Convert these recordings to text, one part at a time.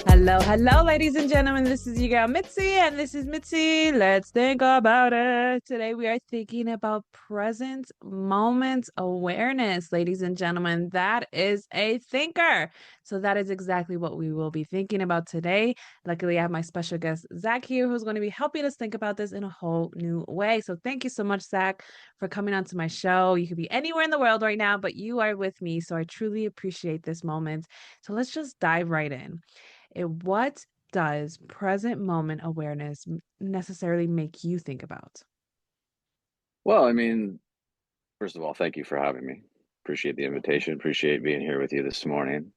Hello, hello, ladies and gentlemen. This is your girl Mitzi, and this is Mitzi. Let's think about it. Today, we are thinking about present moment awareness, ladies and gentlemen. That is a thinker. So, that is exactly what we will be thinking about today. Luckily, I have my special guest, Zach, here, who's going to be helping us think about this in a whole new way. So, thank you so much, Zach, for coming onto my show. You could be anywhere in the world right now, but you are with me. So, I truly appreciate this moment. So, let's just dive right in. What does present moment awareness necessarily make you think about? Well, first of all, thank you for having me. Appreciate the invitation. Appreciate being here with you this morning.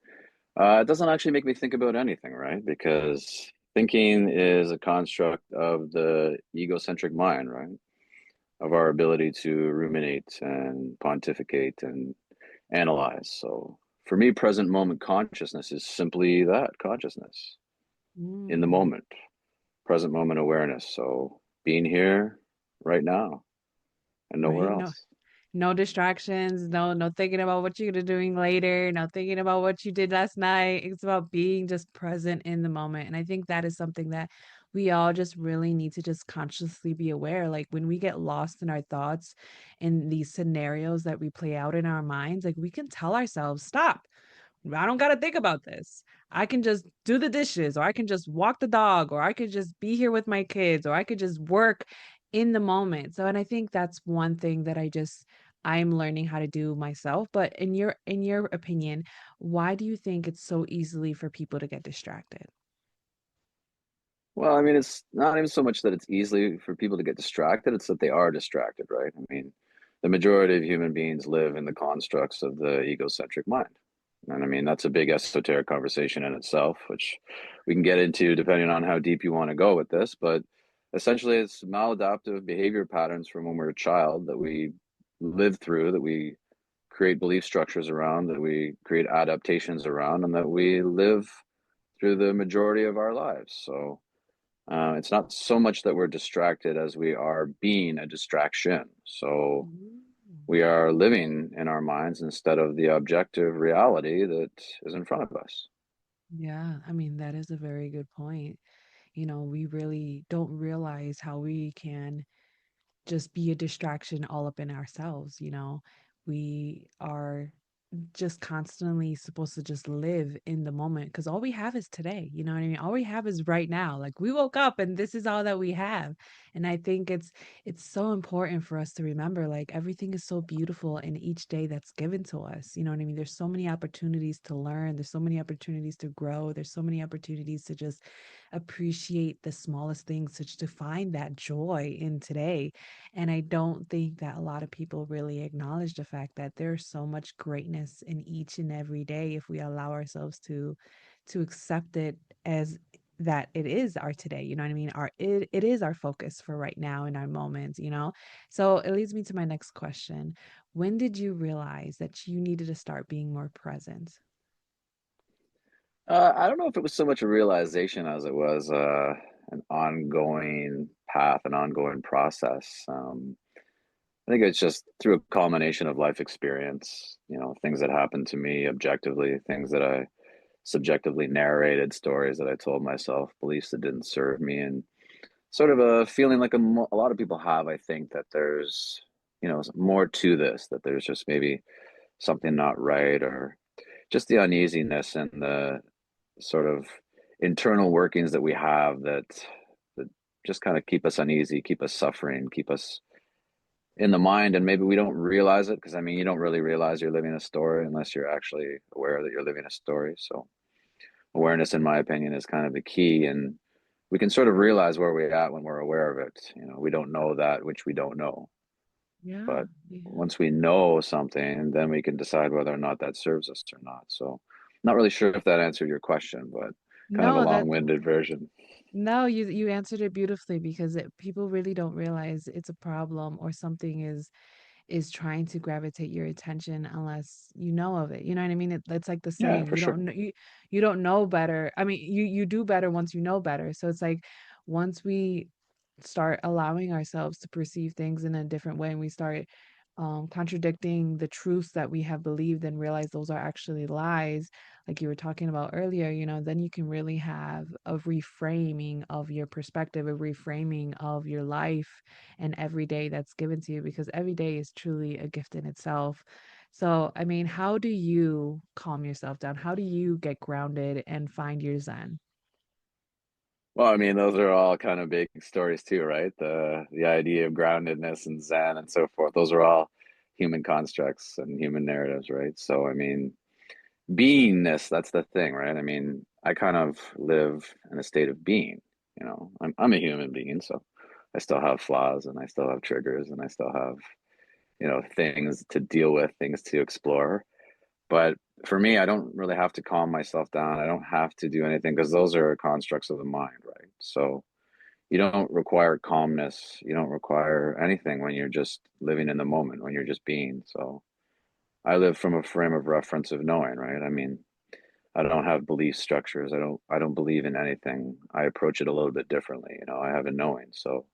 It doesn't actually make me think about anything, right? Because thinking is a construct of the egocentric mind, right? Of our ability to ruminate and pontificate and analyze. So for me, present moment consciousness is simply that consciousness in the Mm, moment, present moment awareness. So being here right now and nowhere right? No, else. no distractions, no thinking about what you're doing later, no thinking about what you did last night. It's about being just present in the moment. And I think that is something that we all just really need to just consciously be aware. Like when we get lost in our thoughts in these scenarios that we play out in our minds, like we can tell ourselves, stop. I don't got to think about this. I can just do the dishes, or I can just walk the dog, or I could just be here with my kids, or I could just work in the moment. So, and I think that's one thing that I'm learning how to do myself. But in your opinion, why do you think it's so easily for people to get distracted? Well, it's not even so much that it's easily for people to get distracted, it's that they are distracted, right? The majority of human beings live in the constructs of the egocentric mind. And that's a big esoteric conversation in itself, which we can get into depending on how deep you want to go with this. But essentially, it's maladaptive behavior patterns from when we're a child that we live through, that we create belief structures around, that we create adaptations around, and that we live through the majority of our lives. So, it's not so much that we're distracted as we are being a distraction. So Mm. we are living in our minds instead of the objective reality that is in front of us. Yeah, I mean, that is a very good point. We really don't realize how we can just be a distraction all up in ourselves. We are just constantly supposed to just live in the moment because all we have is today. You know what I mean? All we have is right now. Like we woke up and this is all that we have. And I think it's so important for us to remember like everything is so beautiful in each day that's given to us. You know what I mean? There's so many opportunities to learn, there's so many opportunities to grow, there's so many opportunities to just appreciate the smallest things, to find that joy in today. And I don't think that a lot of people really acknowledge the fact that there's so much greatness in each and every day if we allow ourselves to accept it as that it is our today. You know what I mean? It is our focus for right now in our moments. So it leads me to my next question. When did you realize that you needed to start being more present? I don't know if it was so much a realization as it was an ongoing path, an ongoing process. I think it's just through a culmination of life experience, things that happened to me objectively, things that I subjectively narrated, stories that I told myself, beliefs that didn't serve me, and sort of a feeling like a lot of people have, I think, that there's, more to this, that there's just maybe something not right, or just the uneasiness and the sort of internal workings that we have that just kind of keep us uneasy, keep us suffering, keep us in the mind, and maybe we don't realize it because you don't really realize you're living a story unless you're actually aware that you're living a story. So awareness, in my opinion, is kind of the key, and we can sort of realize where we're at when we're aware of it. We don't know that which we don't know, Yeah, but yeah. once we know something, then we can decide whether or not that serves us or not. So not really sure if that answered your question, but kind of a No, that long-winded version. No, you answered it beautifully because people really don't realize it's a problem or something is trying to gravitate your attention unless you know of it. You know what I mean? It's like the Yeah, saying, for sure. you don't know better. I mean, you do better once you know better. So it's like once we start allowing ourselves to perceive things in a different way and we start contradicting the truths that we have believed and realize those are actually lies, like you were talking about earlier, then you can really have a reframing of your perspective, a reframing of your life and every day that's given to you, because every day is truly a gift in itself. So, I mean, how do you calm yourself down? How do you get grounded and find your zen? Well, I mean, those are all kind of big stories too, right? The idea of groundedness and Zen and so forth. Those are all human constructs and human narratives, right? So, I mean, beingness, that's the thing, right? I mean, I kind of live in a state of being, I'm a human being, so I still have flaws and I still have triggers and I still have, things to deal with, things to explore. But for me, I don't really have to calm myself down. I don't have to do anything because those are constructs of the mind, right? So you don't require calmness. You don't require anything when you're just living in the moment, when you're just being. So I live from a frame of reference of knowing, right? I mean, I don't have belief structures. I don't believe in anything. I approach it a little bit differently. I have a knowing. So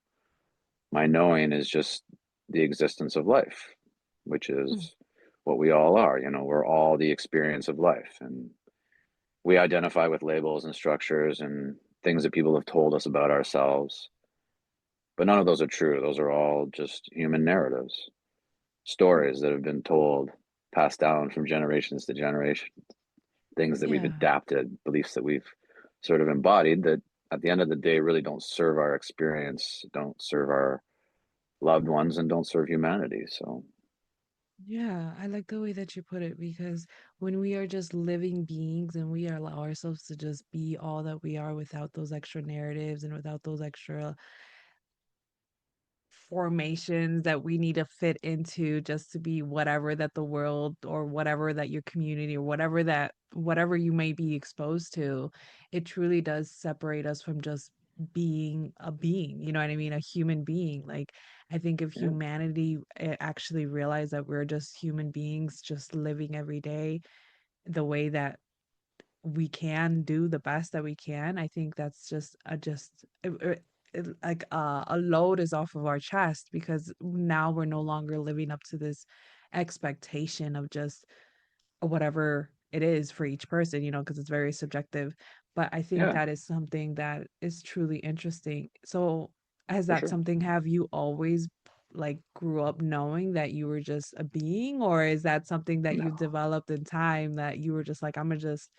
my knowing is just the existence of life, which Mm. is what we all are. We're all the experience of life. And we identify with labels and structures and things that people have told us about ourselves. But none of those are true. Those are all just human narratives, stories that have been told, passed down from generations to generation, things that we've Yeah. adapted, beliefs that we've sort of embodied that at the end of the day really don't serve our experience, don't serve our loved ones, and don't serve humanity. So, Yeah, I like the way that you put it, because when we are just living beings and we allow ourselves to just be all that we are without those extra narratives and without those extra formations that we need to fit into just to be whatever that the world or whatever that your community or whatever you may be exposed to, it truly does separate us from just being a being, you know what I mean? A human being. Like, I think if yeah, humanity actually realized that we're just human beings, just living every day the way that we can do the best that we can. I think that's like a load is off of our chest, because now we're no longer living up to this expectation of just whatever it is for each person, because it's very subjective. But I think yeah, that is something that is truly interesting. So, has for that sure. something, have you always like grew up knowing that you were just a being, or is that something that you've No. developed in time that you were just like, I'm gonna just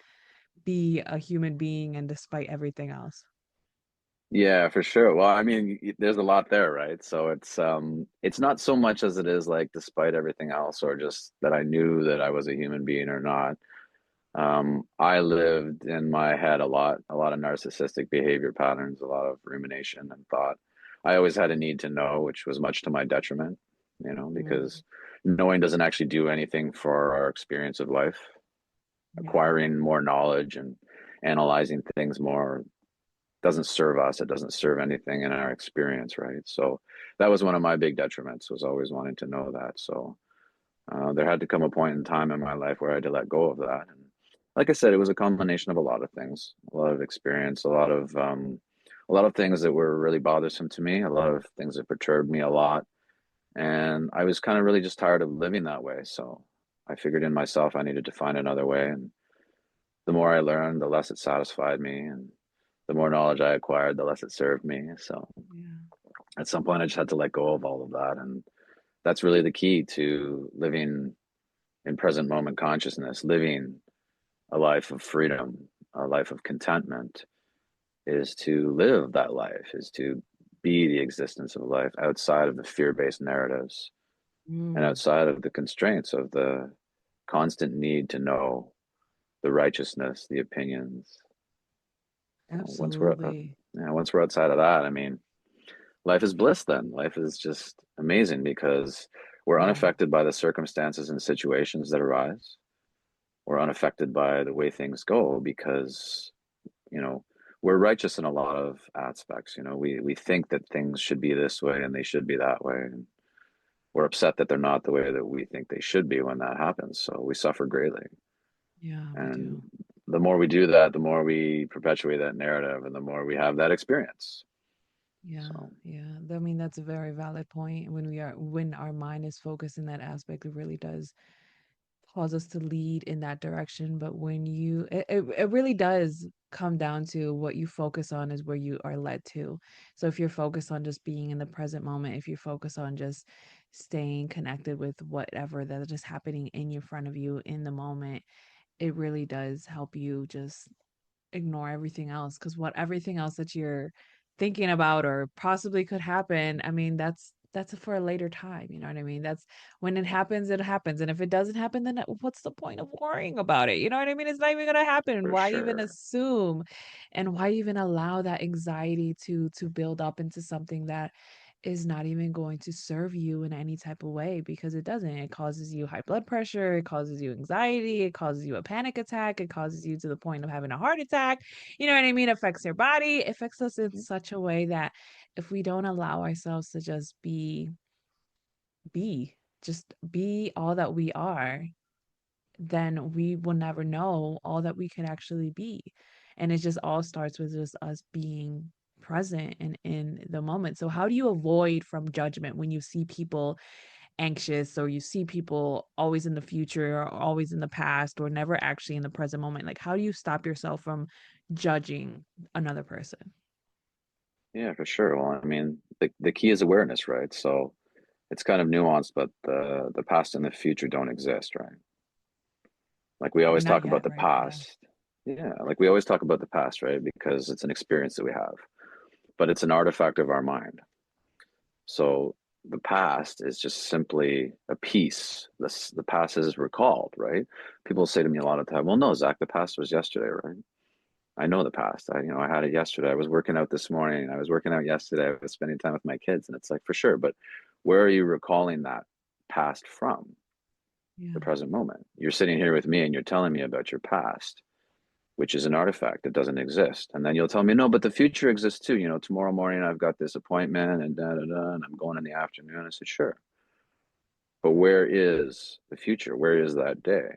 be a human being and despite everything else? Yeah, for sure. Well, I mean, there's a lot there, right? So it's not so much as it is like despite everything else or just that I knew that I was a human being or not. I lived in my head a lot of narcissistic behavior patterns, a lot of rumination and thought. I always had a need to know, which was much to my detriment, Mm, because knowing doesn't actually do anything for our experience of life. yeah. Acquiring more knowledge and analyzing things more doesn't serve us. It doesn't serve anything in our experience, right? So that was one of my big detriments, was always wanting to know that. So there had to come a point in time in my life where I had to let go of that. And like I said, it was a combination of a lot of things, a lot of experience, a lot of things that were really bothersome to me, a lot of things that perturbed me a lot. And I was kind of really just tired of living that way. So I figured in myself I needed to find another way. And the more I learned, the less it satisfied me. And the more knowledge I acquired, the less it served me. So Yeah. at some point, I just had to let go of all of that. And that's really the key to living in present moment consciousness, living a life of freedom, a life of contentment, is to live that life, is to be the existence of life outside of the fear based narratives and Mm, outside of the constraints of the constant need to know the righteousness, the opinions. absolutely. Once we're outside of that, I mean, life is bliss then. Life is just amazing because we're Yeah. unaffected by the circumstances and situations that arise. We're unaffected by the way things go because, you know, we're righteous in a lot of aspects. We think that things should be this way and they should be that way. And we're upset that they're not the way that we think they should be when that happens. So we suffer greatly. Yeah, we And do. the more we do that, the more we perpetuate that narrative and the more we have that experience. Yeah, So yeah. I mean, that's a very valid point. When our mind is focused in that aspect, it really does cause us to lead in that direction. But it really does come down to what you focus on is where you are led to. So if you're focused on just being in the present moment, if you focus on just staying connected with whatever that is just happening in your front of you in the moment, it really does help you just ignore everything else, because what everything else that you're thinking about or possibly could happen, I mean, that's for a later time, you know what I mean? That's when it happens, it happens. And if it doesn't happen, then what's the point of worrying about it? You know what I mean? It's not even gonna happen. for Why even sure. assume? And why even allow that anxiety to build up into something that is not even going to serve you in any type of way? Because it doesn't. It causes you high blood pressure, it causes you anxiety, it causes you a panic attack, it causes you to the point of having a heart attack. You know what I mean? It affects your body, it affects us in such a way that if we don't allow ourselves to just be, just be all that we are, then we will never know all that we could actually be. And it just all starts with just us being present and in the moment. So how do you avoid from judgment when you see people anxious, or you see people always in the future or always in the past or never actually in the present moment? Like, how do you stop yourself from judging another person? Yeah, for sure. Well, I mean, the key is awareness, right? So it's kind of nuanced, but the past and the future don't exist, right? Like we always Not talk about yet, the right? Yeah. past. Yeah, like we always talk about the past, right? Because it's an experience that we have, but it's an artifact of our mind. So the past is just simply a piece. The past is recalled, right? People say to me a lot of time, "Well, no, Zach, the past was yesterday, right?" I know the past. I had it yesterday. I was working out this morning. I was working out yesterday. I was spending time with my kids, and it's like for sure. But where are you recalling that past from? The Yeah. present moment. You're sitting here with me, and you're telling me about your past, which is an artifact that doesn't exist. And then you'll tell me, no, but the future exists too. Tomorrow morning I've got this appointment and da da da, and I'm going in the afternoon. I said, sure. But where is the future? Where is that day?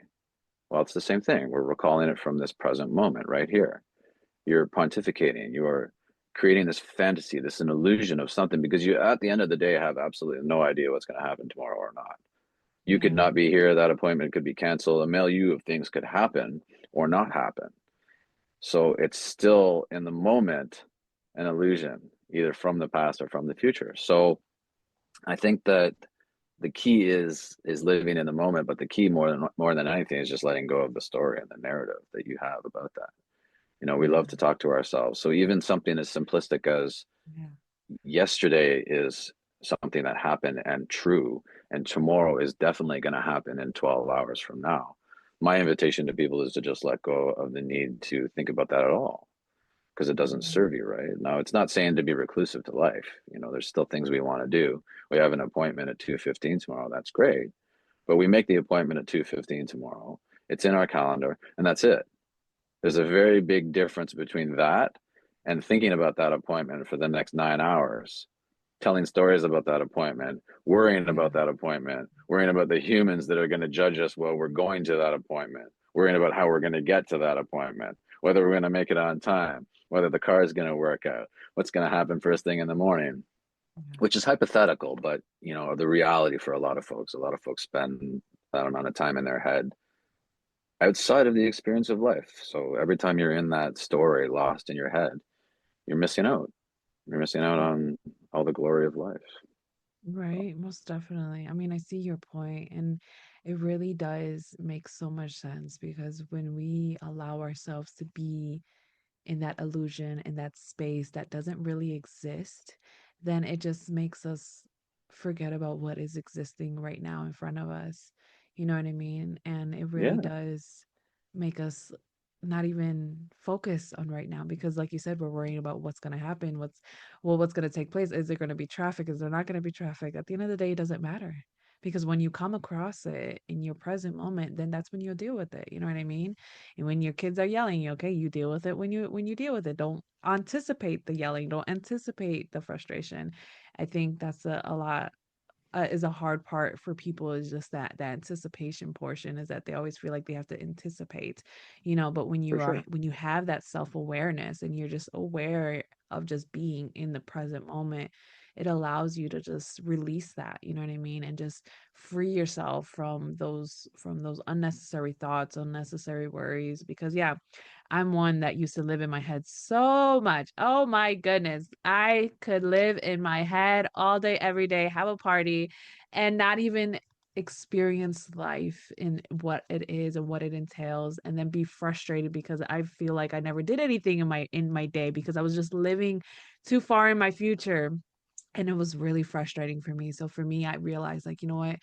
Well, it's the same thing. We're recalling it from this present moment right here. You're pontificating, you're creating this fantasy, this an illusion of something because you, at the end of the day, have absolutely no idea what's going to happen tomorrow or not. You could Yeah. not be here, that appointment could be canceled, a milieu of things could happen or not happen. So it's still in the moment an illusion, either from the past or from the future. So I think that the key is living in the moment, but the key more than anything is just letting go of the story and the narrative that you have about that. We love to Yeah. talk to ourselves. So even something as simplistic as Yeah. yesterday is something that happened and true, and tomorrow is definitely going to happen in 12 hours from now. My invitation to people is to just let go of the need to think about that at all because it doesn't Yeah. serve you right. Now, it's not saying to be reclusive to life. There's still things we want to do. We have an appointment at 2:15 tomorrow. That's great. But we make the appointment at 2:15 tomorrow. It's in our calendar and that's it. There's a very big difference between that and thinking about that appointment for the next 9 hours, telling stories about that appointment, worrying Yeah. about that appointment, worrying about the humans that are going to judge us while we're going to that appointment, worrying about how we're going to get to that appointment, whether we're going to make it on time, whether the car is going to work out, what's going to happen first thing in the morning, Yeah. which is hypothetical, but the reality for a lot of folks. A lot of folks spend that amount of time in their head outside of the experience of life. So every time you're in that story lost in your head, you're missing out. You're missing out on all the glory of life. So, Right, most definitely. I mean, I see your point, and it really does make so much sense, because when we allow ourselves to be in that illusion, in that space that doesn't really exist, then it just makes us forget about what is existing right now in front of us. You know what I mean? And it really yeah, does make us not even focus on right now, because like you said, we're worrying about what's going to happen, what's going to take place. Is there going to be traffic? Is there not going to be traffic? At the end of the day, it doesn't matter, because when you come across it in your present moment, then that's when you'll deal with it. You know what I mean? And when your kids are yelling, okay, you deal with it when you deal with it. Don't anticipate the yelling. Don't anticipate the frustration. I think that's a lot. is a hard part for people, is just that anticipation portion, is that they always feel like they have to anticipate, but For sure. when you have that self-awareness and you're just aware of just being in the present moment, it allows you to just release that, you know what I mean, and just free yourself from those unnecessary thoughts, unnecessary worries, because yeah, I'm one that used to live in my head so much. Oh my goodness. I could live in my head all day, every day, have a party, and not even experience life in what it is and what it entails, and then be frustrated because I feel like I never did anything in my day because I was just living too far in my future, and it was really frustrating for me. So for me, I realized, like, you know what?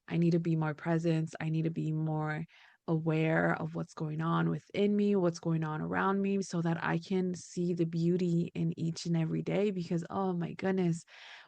I need to be more present. I need to be more aware of what's going on within me, what's going on around me, so that I can see the beauty in each and every day. Because, oh my goodness,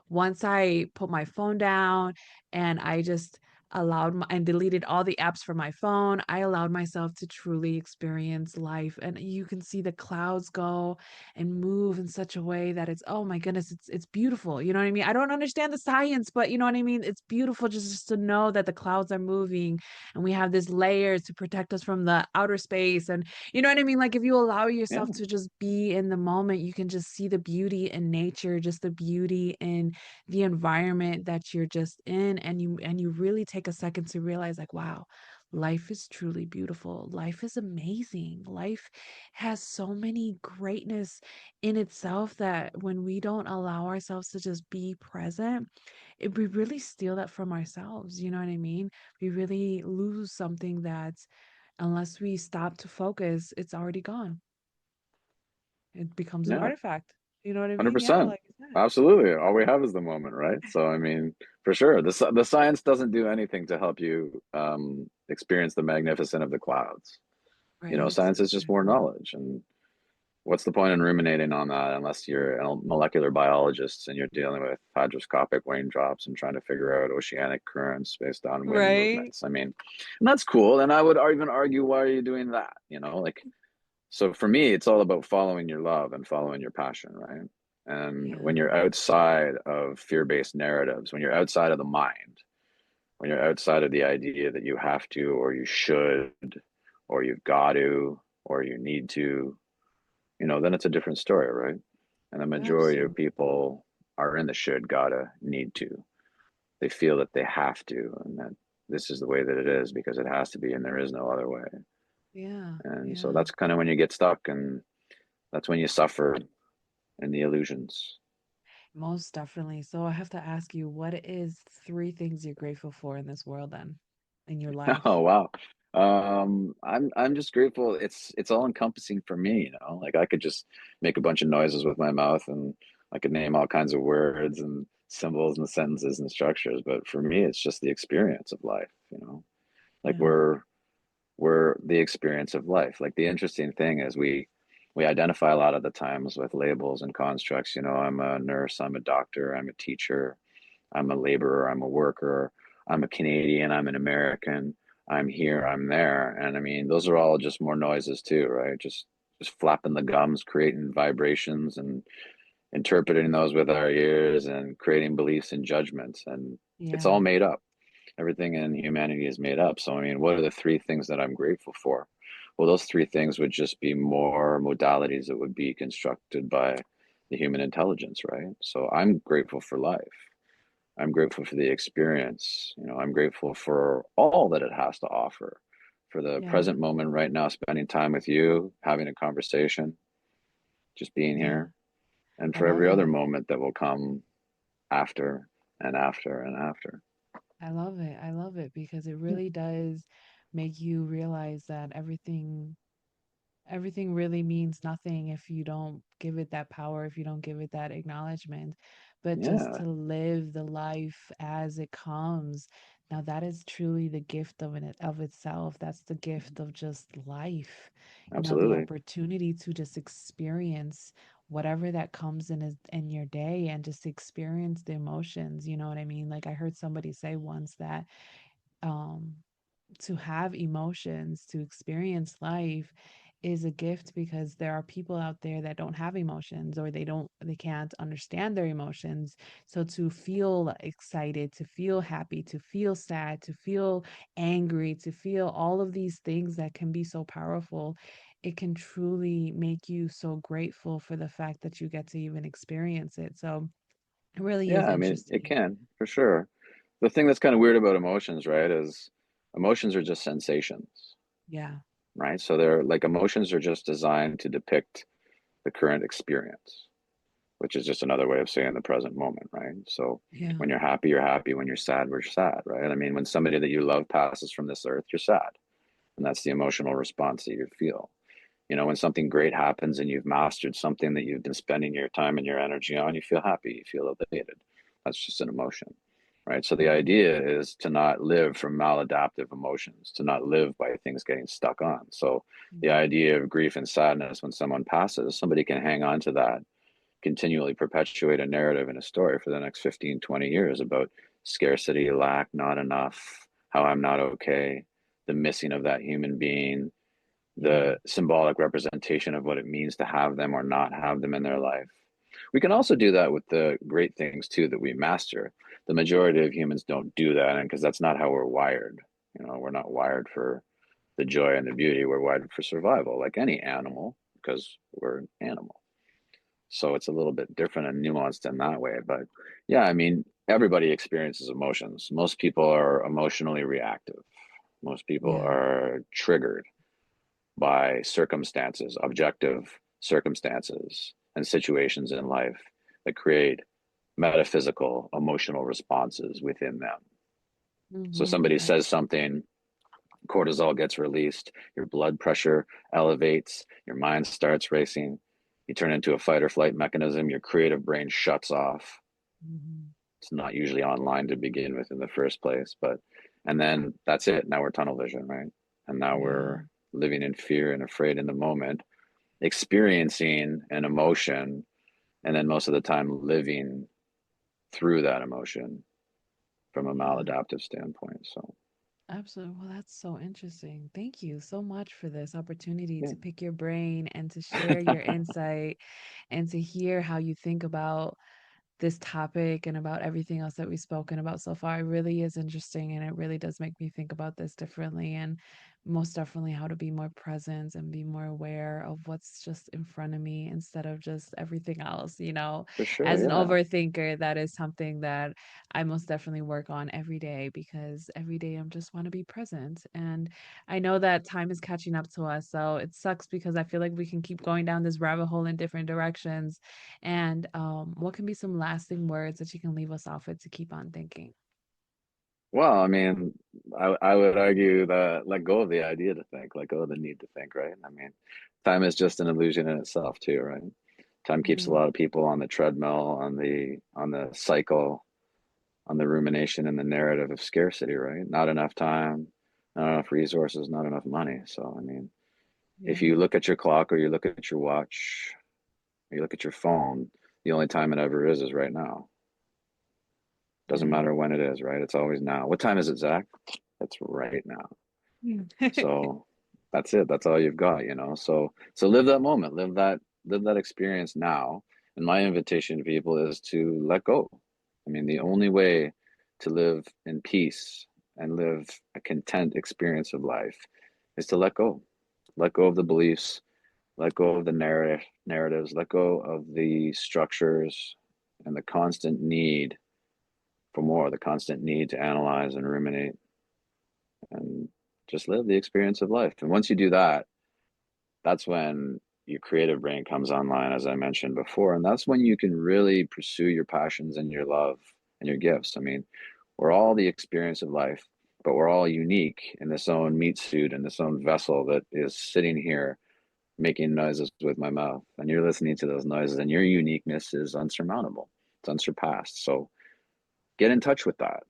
once I put my phone down and I just and deleted all the apps from my phone, I allowed myself to truly experience life. And you can see the clouds go and move in such a way that it's, oh my goodness, it's beautiful. You know what I mean? I don't understand the science, but you know what I mean? It's beautiful just to know that the clouds are moving and we have this layers to protect us from the outer space. And you know what I mean? Like if you allow yourself Yeah. to just be in the moment, you can just see the beauty in nature, just the beauty in the environment that you're just in, and you really take a second to realize, like, wow, life is truly beautiful. Life is amazing. Life has so many greatness in itself that when we don't allow ourselves to just be present, we really steal that from ourselves. You know what I mean? We really lose something that, unless we stop to focus, it's already gone. It becomes an Yeah. artifact. You know what I mean? Yeah, 100%. like I said. Absolutely. All we have is the moment, right? So, I mean, for sure, the science doesn't do anything to help you experience the magnificence of the clouds. Right. Science is just more Exactly. knowledge. And what's the point in ruminating on that unless you're a molecular biologist and you're dealing with hydroscopic raindrops and trying to figure out oceanic currents based on wind Right. movements? I mean, and that's cool. And I would even argue, why are you doing that? Like, so for me, it's all about following your love and following your passion, right? And when Yeah. you're outside of fear-based narratives, when you're outside of the mind, when you're outside of the idea that you have to, or you should, or you've got to, or you need to, then it's a different story, right? And the majority of Absolutely. people are in the should, gotta, need to. They feel that they have to, and that this is the way that it is because it has to be, and there is no other way. Yeah. And so Yeah. that's kind of when you get stuck, and that's when you suffer in the illusions. Most definitely. So I have to ask you, what is three things you're grateful for in this world then, in your Oh life? wow. I'm just grateful. It's all encompassing for me, Like I could just make a bunch of noises with my mouth and I could name all kinds of words and symbols and sentences and structures, but for me it's just the experience of life. Like Yeah. we're the experience of life. Like the interesting thing is we identify a lot of the times with labels and constructs. I'm a nurse, I'm a doctor, I'm a teacher, I'm a laborer, I'm a worker, I'm a Canadian, I'm an American, I'm here, I'm there. And I mean, those are all just more noises too, right? Just flapping the gums, creating vibrations and interpreting those with our ears and creating beliefs and judgments. And it's all Yeah. made up. Everything in humanity is made up. So I mean, what are the three things that I'm grateful for? Well, those three things would just be more modalities that would be constructed by the human intelligence, right? So I'm grateful for life. I'm grateful for the experience. I'm grateful for all that it has to offer, for the Yeah. present moment right now, spending time with you, having a conversation, just being Yeah. here, and I for love every other it. moment that will come after and after and after. I love it. I love it because it really does make you realize that everything really means nothing if you don't give it that power, if you don't give it that acknowledgement, but just Yeah, to live the life as it comes. Now that is truly the gift of itself. That's the gift of just life. The absolutely. opportunity to just experience whatever that comes in your day and just experience the emotions. You know what I mean? Like I heard somebody say once that um to have emotions, to experience life, is a gift because there are people out there that don't have emotions, or they can't understand their emotions. So to feel excited, to feel happy, to feel sad, to feel angry, to feel all of these things that can be so powerful, it can truly make you so grateful for the fact that you get to even experience it. So it really is Yeah, I mean, it interesting. can for sure. The thing that's kind of weird about emotions, right, is emotions are just sensations, Yeah. right? So they're like emotions are just designed to depict the current experience, which is just another way of saying the present moment, right? So Yeah. when you're happy, you're happy. When you're sad, we're sad, right? I mean, when somebody that you love passes from this earth, you're sad. And that's the emotional response that you feel. You know, when something great happens and you've mastered something that you've been spending your time and your energy on, you feel happy, you feel elated. That's just an emotion, right? So the Mhm. idea is to not live from maladaptive emotions, to not live by things getting stuck on. So the Mhm. idea of grief and sadness when someone passes, somebody can hang on to that, continually perpetuate a narrative and a story for the next 15, 20 years about scarcity, lack, not enough, how I'm not okay, the missing of that human being, Yeah. the symbolic representation of what it means to have them or not have them in their life. We can also do that with the great things too that we master. The majority of humans don't do that, and because that's not how we're wired. You know, we're not wired for the joy and the beauty. We're wired for survival, like any animal, because we're an animal. So it's a little bit different and nuanced in that way. But yeah, I mean, everybody experiences emotions. Most people are emotionally reactive. Most people Yeah. are triggered by circumstances, objective circumstances and situations in life that create metaphysical emotional responses within them. So Mhm. somebody That's says something, cortisol gets released, your blood pressure elevates, your mind starts racing, you turn into a fight or flight mechanism, your creative brain shuts off. mhm. It's not usually online to begin with in the first place, but and then that's it. Now we're tunnel vision, right? And now Yeah. we're living in fear and afraid in the moment, experiencing an emotion, and then most of the time living through that emotion from a Yeah. maladaptive standpoint. So Absolutely. Well, that's so interesting. Thank you so much for this opportunity yeah. to pick your brain and to share your insight and to hear how you think about this topic and about everything else that we've spoken about so far. It really is interesting, and it really does make me think about this differently, and most definitely how to be more present and be more aware of what's just in front of me instead of just everything else, you know. For sure, As an yeah. overthinker, that is something that I most definitely work on every day, because every day I'm just want to be present. And I know that time is catching up to us, so it sucks because I feel like we can keep going down this rabbit hole in different directions. And what can be some lasting words that you can leave us off with to keep on thinking? Well, I mean, I would argue that let go of the idea to think, let go of the need to think, right? I mean, time is just an illusion in itself too, right? Time keeps a Mm, lot of people on the treadmill, on the cycle, on the rumination and the narrative of scarcity, right? Not enough time, not enough resources, not enough money. So, I mean, if yeah, you look at your clock or you look at your watch, or you look at your phone, the only time it ever is right now. Doesn't yeah. matter when it is, right? It's always now. What time is it, Zach? It's right now. Mm. So that's it. That's all you've got, you know. So live that moment, live that experience now. And my invitation to people is to let go. I mean, the Yeah, only way to live in peace and live a content experience of life is to let go. Let go of the beliefs, let go of the narratives, let go of the structures and the constant need for more, the constant need to analyze and ruminate and just live the experience of life. And once you do that, that's when your creative brain comes online, as I mentioned before. And that's when you can really pursue your passions and your love and your gifts. I mean, we're all the experience of life, but we're all unique in this own meat suit and this own vessel that is sitting here making noises with my mouth. And you're listening to those noises, and your uniqueness is unsurmountable, it's unsurpassed. So get in touch with that,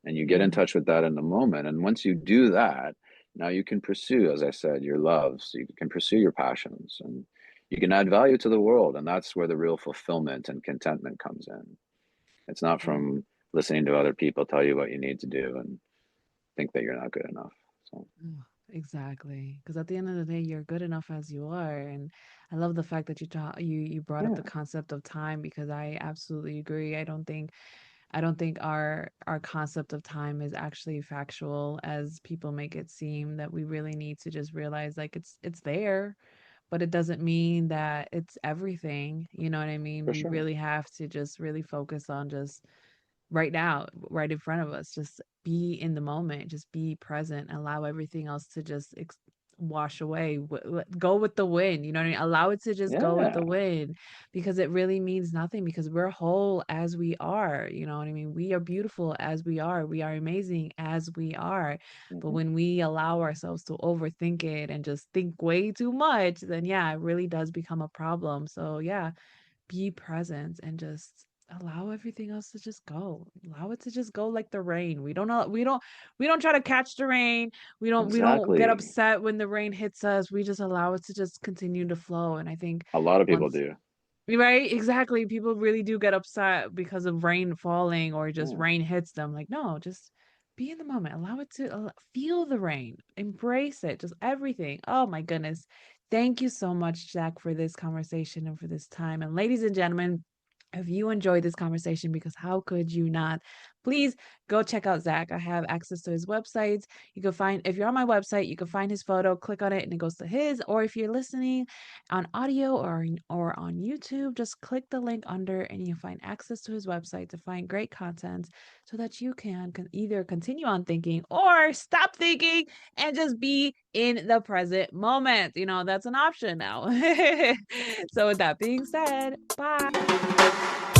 and you get in yeah, touch with that in the moment. And once you do that, now you can pursue, as I said, your loves, you can pursue your passions, and you can add value to the world. And that's where the real fulfillment and contentment comes in. It's not yeah. from listening to other people tell you what you need to do and think that you're not good enough. So Oh. Exactly. Because at the end of the day, you're good enough as you are. And I love the fact that you brought up the Yeah, concept of time because I absolutely agree. I don't think our concept of time is actually factual as people make it seem, that we really need to just realize like it's there, but it doesn't mean that it's everything. You know what I mean? for We sure. really have to just really focus on just right now, right in front of us. Just be in the moment, just be present, allow everything else to just wash away. Go with the wind. You know what I mean? Allow it to just go with Yeah. the wind because it really means nothing because we're whole as we are. You know what I mean? We are beautiful as we are. We are amazing as we are. But Hmm. when we allow ourselves to overthink it and just think way too much, then yeah, it really does become a problem. So yeah, be present and just allow everything else to just go. Allow it to just go like the rain. We don't try to catch the rain. We don't get Exactly. upset when the rain hits us. We just allow it to just continue to flow. And I think A lot of people once do. right, exactly. People really do get upset because of rain falling or just Yeah, rain hits them. Like, no, just be in the moment. Allow it to feel the rain. Embrace it. Just everything. Oh my goodness. Thank you so much, Jack, for this conversation and for this time. And ladies and gentlemen, if you enjoyed this conversation, because how could you not? Please go check out Zach. I have access to his websites. You can find, if you're on my website, you can find his photo, click on it, and it goes to his. Or if you're listening on audio or on YouTube, just click the link under and you'll find access to his website to find great content so that you can either continue on thinking or stop thinking and just be in the present moment. That's an option now. So with that being said, bye.